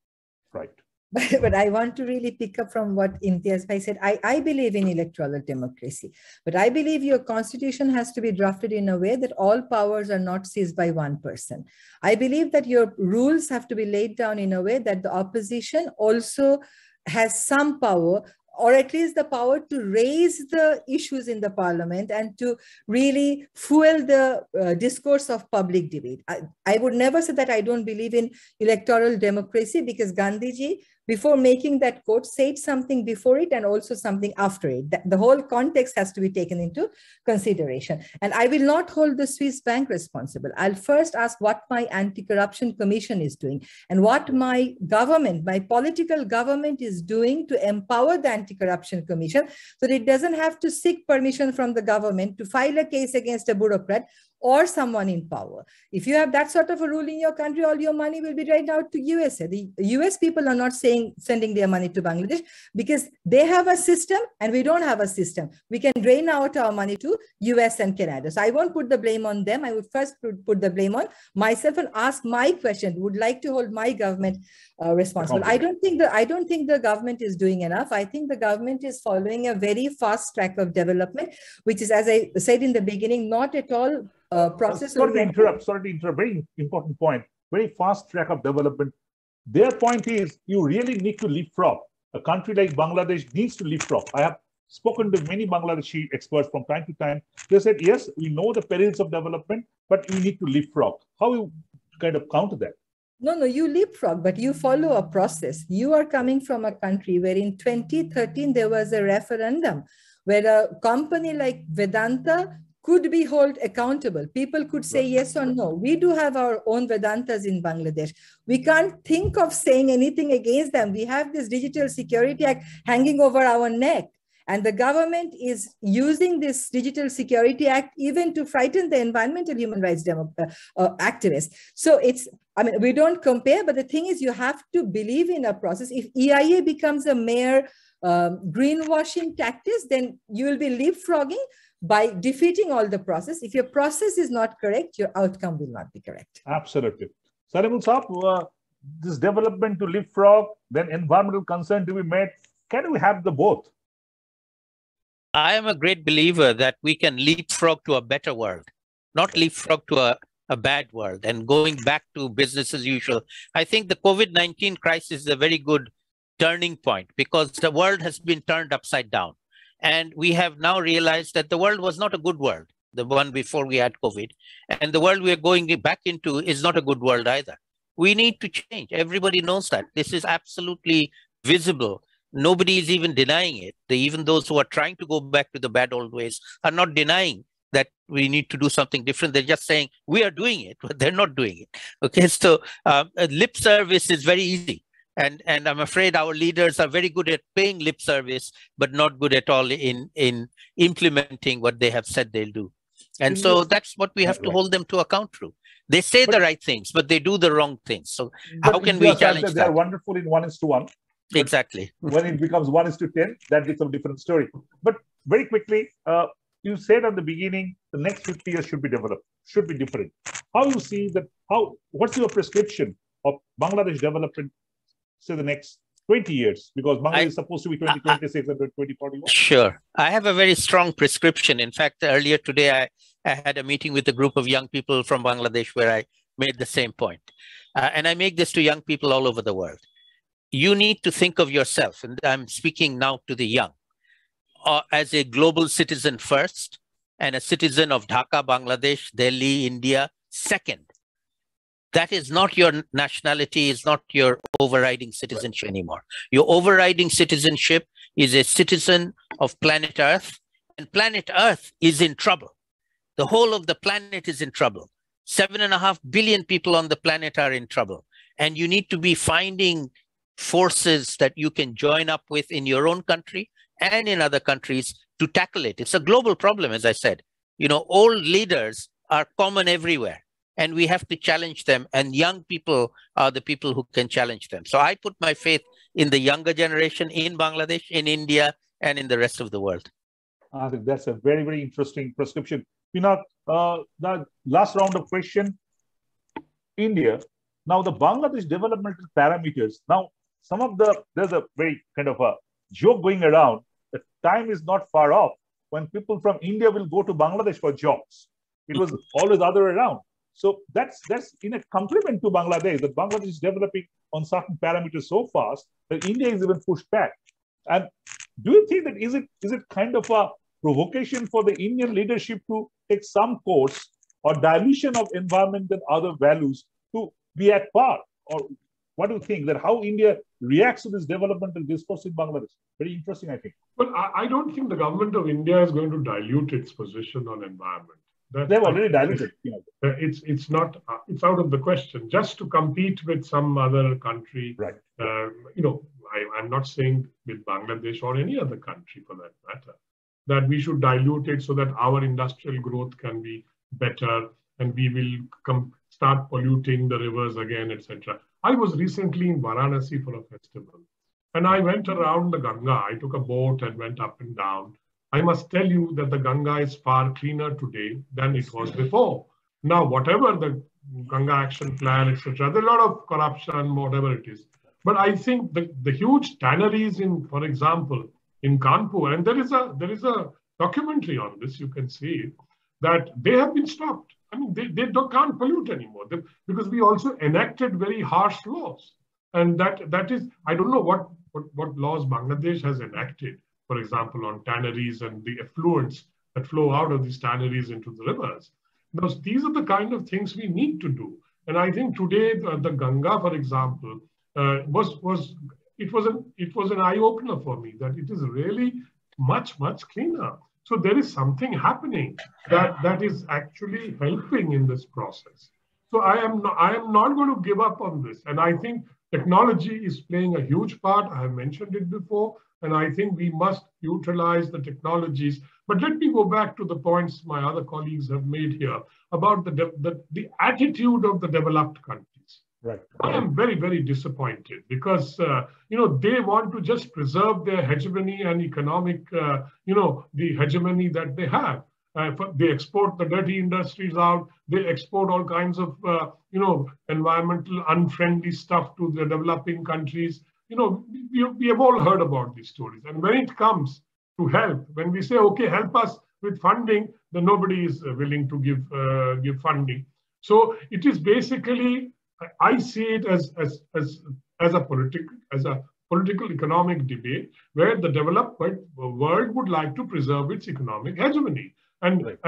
S1: Right.
S4: But I want to really pick up from what Imtiaz Bhai said. I believe in electoral democracy, but I believe your constitution has to be drafted in a way that all powers are not seized by one person. I believe that your rules have to be laid down in a way that the opposition also has some power, or at least the power to raise the issues in the parliament and to really fuel the discourse of public debate. I would never say that I don't believe in electoral democracy, because Gandhiji, before making that quote, said something before it and also something after it. The whole context has to be taken into consideration. And I will not hold the Swiss bank responsible. I'll first ask what my anti-corruption commission is doing and what my government, my political government is doing to empower the anti-corruption commission so that it doesn't have to seek permission from the government to file a case against a bureaucrat or someone in power. If you have that sort of a rule in your country, all your money will be right out to USA. The US people are not sending their money to Bangladesh because they have a system and we don't have a system. We can drain out our money to US and Canada. So I won't put the blame on them. I would first put the blame on myself and ask my question. Would like to hold my government responsible. I don't think the government is doing enough. I think the government is following a very fast track of development, which is, as I said in the beginning, not at all process.
S1: Sorry to interrupt. Very important point. Very fast track of development. Their point is you really need to leapfrog. A country like Bangladesh needs to leapfrog. I have spoken to many Bangladeshi experts from time to time. They said, yes, we know the perils of development, but we need to leapfrog. How you kind of counter that?
S4: No, you leapfrog, but you follow a process. You are coming from a country where in 2013, there was a referendum where a company like Vedanta could be held accountable. People could say yes or no. We do have our own Vedantas in Bangladesh. We can't think of saying anything against them. We have this Digital Security Act hanging over our neck. And the government is using this Digital Security Act even to frighten the environmental human rights activists. So we don't compare, but the thing is you have to believe in a process. If EIA becomes a mere greenwashing tactics, then you will be leapfrogging by defeating all the process. If your process is not correct, your outcome will not be correct.
S1: Absolutely. Salimul Saab, this development to leapfrog, then environmental concern to be met, can we have the both?
S5: I am a great believer that we can leapfrog to a better world, not leapfrog to a bad world and going back to business as usual. I think the COVID-19 crisis is a very good turning point because the world has been turned upside down. And we have now realized that the world was not a good world, the one before we had COVID. And the world we are going back into is not a good world either. We need to change. Everybody knows that. This is absolutely visible. Nobody is even denying it. Even those who are trying to go back to the bad old ways are not denying that we need to do something different. They're just saying we are doing it, but they're not doing it. Okay, so lip service is very easy. And I'm afraid our leaders are very good at paying lip service, but not good at all in implementing what they have said they'll do. And so that's what we have to hold them to account through. They say the right things, but they do the wrong things. So how can we challenge that?
S1: They are wonderful in 1:1.
S5: Exactly.
S1: When it becomes 1:10, that becomes a different story. But very quickly, you said at the beginning, the next 50 years should be developed, should be different. How you see that? What's your prescription of Bangladesh development? Say the next 20 years, because Bangladesh is supposed to be 2026 and 2041.
S5: Sure. I have a very strong prescription. In fact, earlier today, I had a meeting with a group of young people from Bangladesh where I made the same point. And I make this to young people all over the world. You need to think of yourself, and I'm speaking now to the young. as a global citizen first and a citizen of Dhaka, Bangladesh, Delhi, India second. That is not your nationality, is not your overriding citizenship anymore. Your overriding citizenship is a citizen of planet Earth, and planet Earth is in trouble. The whole of the planet is in trouble. 7.5 billion people on the planet are in trouble. And you need to be finding forces that you can join up with in your own country and in other countries to tackle it. It's a global problem, as I said. You know, old leaders are common everywhere, and we have to challenge them. And young people are the people who can challenge them. So I put my faith in the younger generation in Bangladesh, in India, and in the rest of the world.
S1: I think that's a very, very interesting prescription. Pinak, the last round of question. India. Now, the Bangladesh developmental parameters. Now, there's a very kind of a joke going around. The time is not far off when people from India will go to Bangladesh for jobs. It was always the other way around. So that's in a compliment to Bangladesh, that Bangladesh is developing on certain parameters so fast that India is even pushed back. And do you think that is it kind of a provocation for the Indian leadership to take some course or dilution of environment and other values to be at par? Or what do you think, that how India reacts to this developmental discourse in Bangladesh? Very interesting, I think.
S2: Well, I don't think the government of India is going to dilute its position on environment.
S1: They've already diluted.
S2: It's not. It's out of the question. Just to compete with some other country,
S1: right?
S2: I'm not saying with Bangladesh or any other country for that matter, that we should dilute it so that our industrial growth can be better and we will start polluting the rivers again, etc. I was recently in Varanasi for a festival, and I went around the Ganga. I took a boat and went up and down. I must tell you that the Ganga is far cleaner today than it was before. Now, whatever the Ganga Action Plan, etc., there's a lot of corruption, whatever it is. But I think the huge tanneries for example, in Kanpur, and there is a documentary on this, you can see it, that they have been stopped. I mean, they can't pollute anymore because we also enacted very harsh laws. And that is, I don't know what laws Bangladesh has enacted, for example, on tanneries and the effluents that flow out of these tanneries into the rivers. Now, these are the kind of things we need to do. And I think today the Ganga, for example, was an eye-opener for me, that it is really much cleaner. So there is something happening that is actually helping in this process. So I am not going to give up on this. And I think technology is playing a huge part. I have mentioned it before. And I think we must utilize the technologies. But let me go back to the points my other colleagues have made here about the attitude of the developed countries.
S1: Right.
S2: I am very, very disappointed because, they want to just preserve their hegemony and economic, the hegemony that they have. They export the dirty industries out. They export all kinds of, environmental unfriendly stuff to the developing countries. We have all heard about these stories. And when it comes to help, when we say, okay, help us with funding, then nobody is willing to give funding. So it is basically, I see it as a political economic debate where the developed world would like to preserve its economic hegemony. And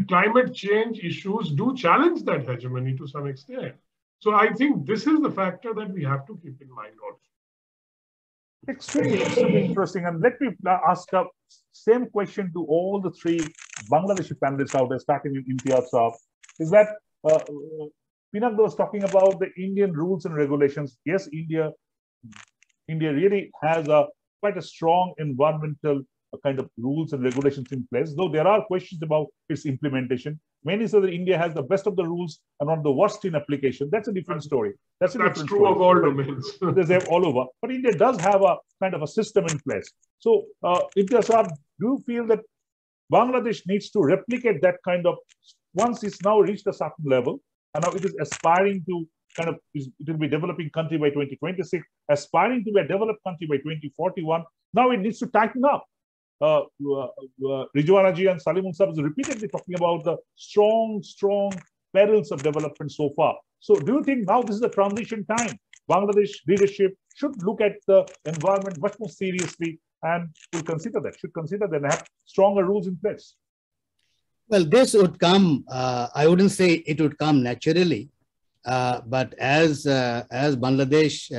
S2: climate change issues do challenge that hegemony to some extent. So I think this is the factor that we have to keep in mind also.
S1: Extremely interesting. And let me ask the same question to all the three Bangladeshi panelists out there, starting with Imtiaz Saab. Is that Pinak was talking about the Indian rules and regulations. Yes, India really has quite a strong environmental kind of rules and regulations in place, though there are questions about its implementation. Many say that India has the best of the rules and not the worst in application. That's a different story. That's
S2: true of all domains.
S1: They have all over. But India does have a kind of a system in place. So, Imtiaz Saab, do you feel that Bangladesh needs to replicate that kind of, once it's now reached a certain level, and now it is aspiring to it will be a developing country by 2026, aspiring to be a developed country by 2041. Now it needs to tighten up. Rijwanaji and Salimun Saab is repeatedly talking about the strong perils of development so far. So do you think now this is the transition time? Bangladesh leadership should look at the environment much more seriously and will consider that, should consider that and have stronger rules in place?
S3: Well, this would come, I wouldn't say it would come naturally, but as Bangladesh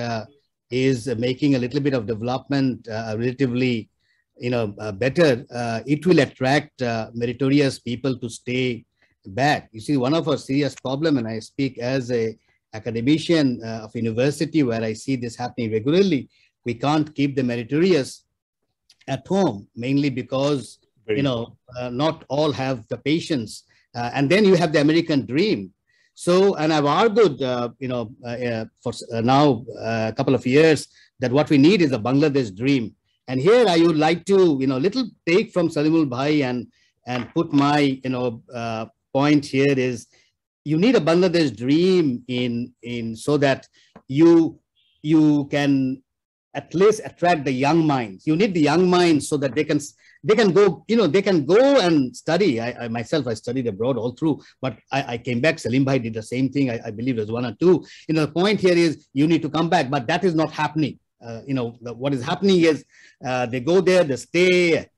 S3: is making a little bit of development relatively, better, it will attract meritorious people to stay back. You see, one of our serious problem, and I speak as a academician of university where I see this happening regularly, we can't keep the meritorious at home, mainly because not all have the patience. And then you have the American dream. So, and I've argued, for now a couple of years, that what we need is a Bangladesh dream. And here I would like to, little take from Salimul Bhai and put my, point here is you need a Bangladesh dream in so that you can at least attract the young minds. You need the young minds so that they can go, they can go and study. I myself, I studied abroad all through, but I came back. Salim Bhai did the same thing. I believe there's one or two. The point here is you need to come back, but that is not happening. What is happening is they go there, they stay,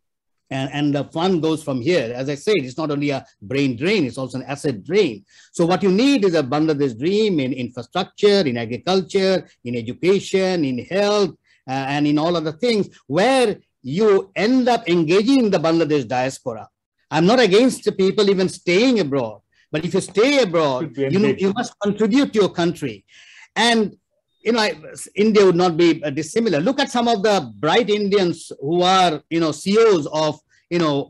S3: and the fund goes from here. As I said, it's not only a brain drain, it's also an asset drain. So what you need is a Bangladesh dream in infrastructure, in agriculture, in education, in health, and in all other things where you end up engaging in the Bangladesh diaspora. I'm not against the people even staying abroad, but if you stay abroad, you must contribute to your country. And India would not be dissimilar. Look at some of the bright Indians who are, CEOs of,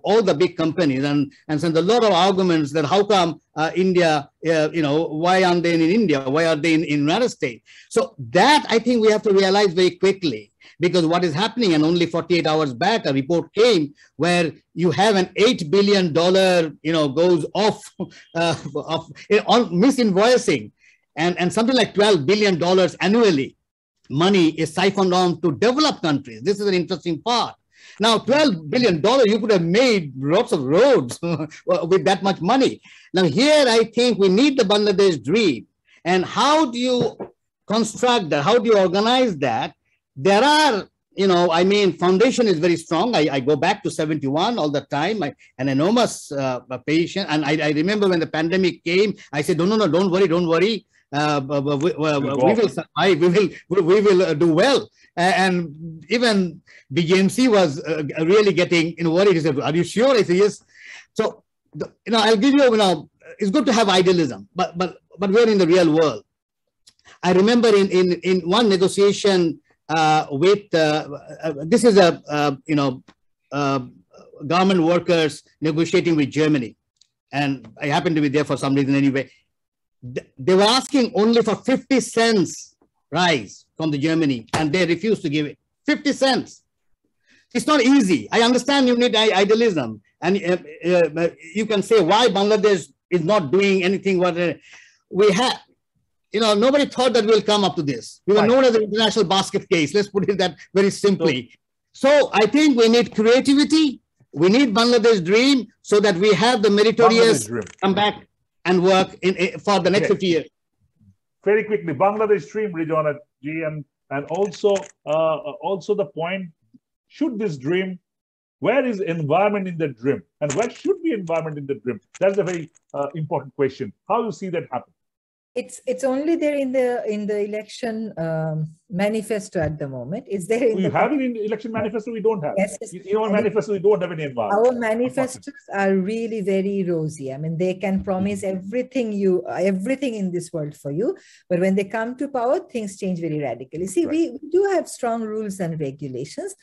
S3: all the big companies, and so there's a lot of arguments that how come India, why aren't they in India? Why are they in United States? So that I think we have to realize very quickly, because what is happening, and only 48 hours back, a report came where you have an $8 billion, goes off on misinvoicing. And something like $12 billion annually money is siphoned on to developed countries. This is an interesting part. Now, $12 billion, you could have made lots of roads with that much money. Now, here I think we need the Bangladesh dream. And how do you construct that? How do you organize that? There are, foundation is very strong. I go back to 71 all the time, an enormous patient. And I remember when the pandemic came, I said, no, don't worry. We will survive. We will do well. And even BGMC was really getting worried. He said, "Are you sure?" I said, "Yes." So I'll give you. It's good to have idealism, but we're in the real world. I remember in one negotiation with this is government workers negotiating with Germany, and I happened to be there for some reason anyway. They were asking only for 50 cents rise from the Germany, and they refused to give it. 50 cents. It's not easy. I understand you need idealism, and you can say why Bangladesh is not doing anything. What we have, nobody thought that we'll come up to this. We were known as the international basket case. Let's put it that very simply. So I think we need creativity. We need Bangladesh dream so that we have the meritorious come back and work for the next 50 years.
S1: Very quickly, Bangladesh dream, Ridwana ji, and also the point, should this dream, where is environment in the dream? And where should be environment in the dream? That's a very important question. How do you see that happen?
S4: It's only there in the election manifesto at the moment. It's there.
S1: You have it in the election manifesto. We don't have.
S4: Yes.
S1: In our manifesto, we don't have any environment.
S4: Our manifestos are really very rosy. I mean, they can promise everything in this world for you, but when they come to power, things change very radically. See, we do have strong rules and regulations.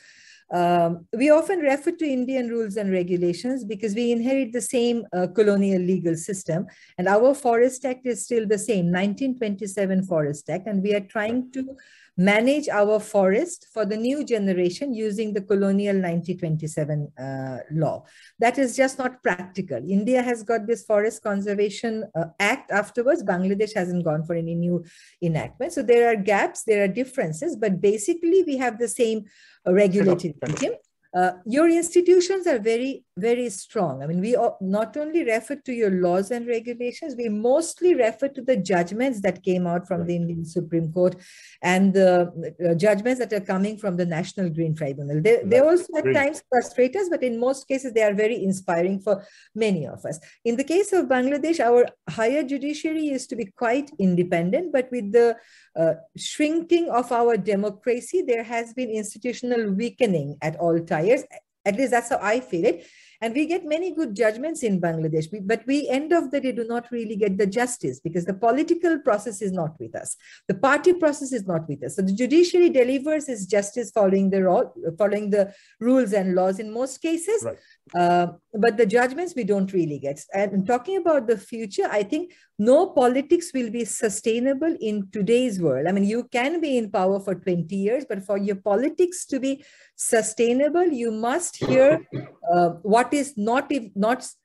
S4: We often refer to Indian rules and regulations because we inherit the same colonial legal system, and our Forest Act is still the same, 1927 Forest Act, and we are trying to manage our forest for the new generation using the colonial 1927 law. That is just not practical. India has got this Forest Conservation Act afterwards. Bangladesh hasn't gone for any new enactment. So there are gaps, there are differences, but basically we have the same regulatory regime. Your institutions are very very strong. I mean, we not only refer to your laws and regulations, we mostly refer to the judgments that came out from the Indian Supreme Court and the judgments that are coming from the National Green Tribunal. They also at times frustrate us, but in most cases, they are very inspiring for many of us. In the case of Bangladesh, our higher judiciary used to be quite independent, but with the shrinking of our democracy, there has been institutional weakening at all tiers. At least that's how I feel it. And we get many good judgments in Bangladesh, but we end of the day do not really get the justice because the political process is not with us. The party process is not with us. So the judiciary delivers its justice following the rules and laws in most cases. Right. But the judgments we don't really get. And talking about the future, I think no politics will be sustainable in today's world. I mean, you can be in power for 20 years, but for your politics to be sustainable, you must hear what is not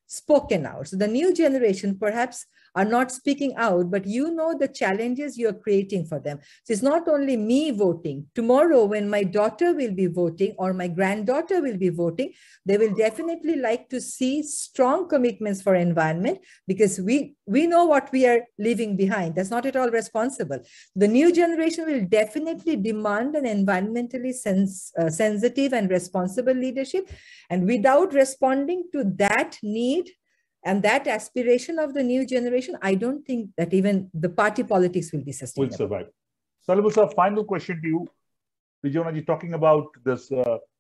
S4: spoken out. So the new generation perhaps are not speaking out, but you know the challenges you're creating for them. So it's not only me voting. Tomorrow, when my daughter will be voting or my granddaughter will be voting, they will definitely like to see strong commitments for environment because we know what we are leaving behind. That's not at all responsible. The new generation will definitely demand an environmentally sensitive and responsible leadership. And without responding to that need and that aspiration of the new generation, I don't think that even the party politics will be sustainable.
S1: Will survive. Salim sir, final question to you. Rijwana ji talking about this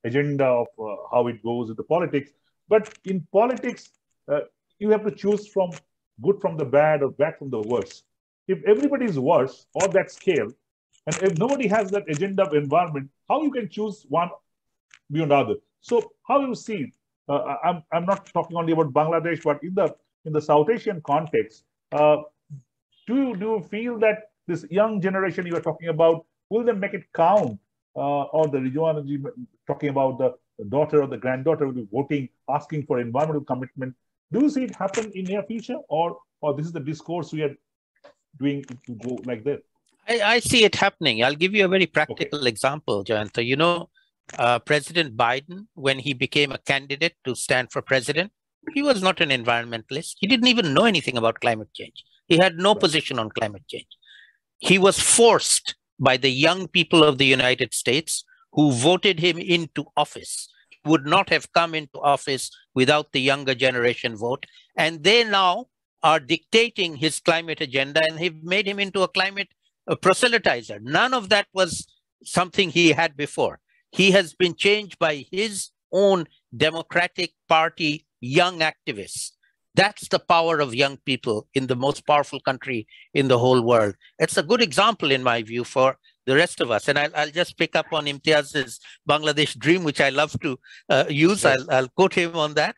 S1: agenda of how it goes with the politics. But in politics, you have to choose from good from the bad or bad from the worst. If everybody is worse on that scale, and if nobody has that agenda of environment, how you can choose one beyond the other? So how you see it? I'm not talking only about Bangladesh, but in the South Asian context, do you feel that this young generation you are talking about, will they make it count? Or the Rijwana ji talking about the daughter or the granddaughter will be voting, asking for environmental commitment. Do you see it happen in near future, or this is the discourse we are doing to go like that?
S5: I see it happening. I'll give you a very practical example, Jayanta. You know, President Biden, when he became a candidate to stand for president, he was not an environmentalist. He didn't even know anything about climate change. He had no position on climate change. He was forced by the young people of the United States who voted him into office. He would not have come into office without the younger generation vote. And they now are dictating his climate agenda and have made him into a climate proselytizer. None of that was something he had before. He has been changed by his own Democratic Party young activists. That's the power of young people in the most powerful country in the whole world. It's a good example, in my view, for the rest of us. And I'll just pick up on Imtiaz's Bangladesh dream, which I love to use. Yes. I'll quote him on that.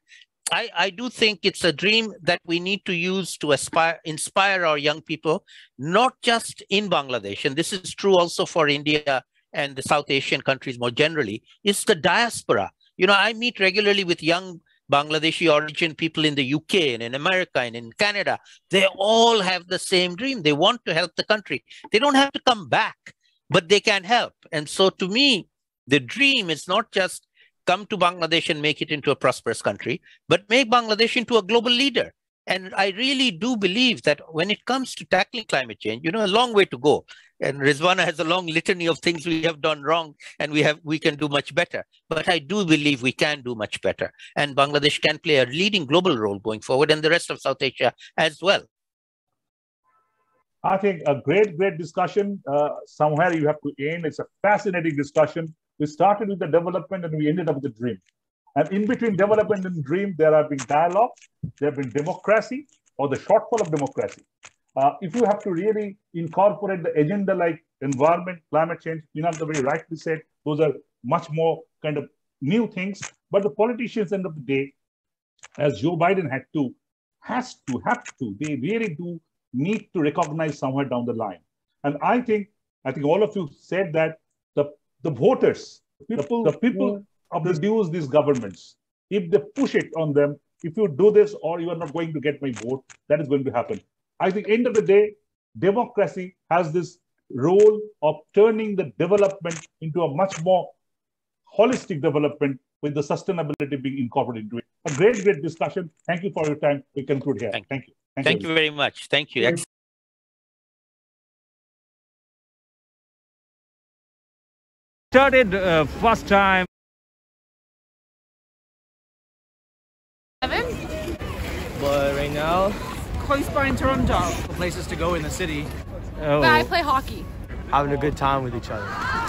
S5: I do think it's a dream that we need to use to inspire our young people, not just in Bangladesh, and this is true also for India and the South Asian countries more generally, is the diaspora. You know, I meet regularly with young Bangladeshi origin people in the UK and in America and in Canada. They all have the same dream. They want to help the country. They don't have to come back, but they can help. And so to me, the dream is not just come to Bangladesh and make it into a prosperous country, but make Bangladesh into a global leader. And I really do believe that when it comes to tackling climate change, you know, a long way to go. And Rizwana has a long litany of things we have done wrong and we can do much better. But I do believe we can do much better. And Bangladesh can play a leading global role going forward, and the rest of South Asia as well.
S1: I think a great discussion. Somewhere you have to end. It's a fascinating discussion. We started with the development and we ended up with the dream. And in between development and dream, there have been dialogue, there have been democracy, or the shortfall of democracy. If you have to really incorporate the agenda like environment, climate change, the very rightly said, those are much more kind of new things. But the politicians, end of the day, as Joe Biden have to, they really do need to recognize somewhere down the line. And I think all of you said that the voters, the people abuse these governments. If they push it on them, if you do this or you are not going to get my vote, that is going to happen. I think end of the day, democracy has this role of turning the development into a much more holistic development with the sustainability being incorporated into it. a great discussion. Thank you for your time. We conclude here. Thank you.
S5: Thank you very much. Thank you.
S6: Started first time.
S7: But right now,
S8: close by in Toronto.
S7: places to go in the city.
S8: But I play hockey.
S7: Having a good time with each other.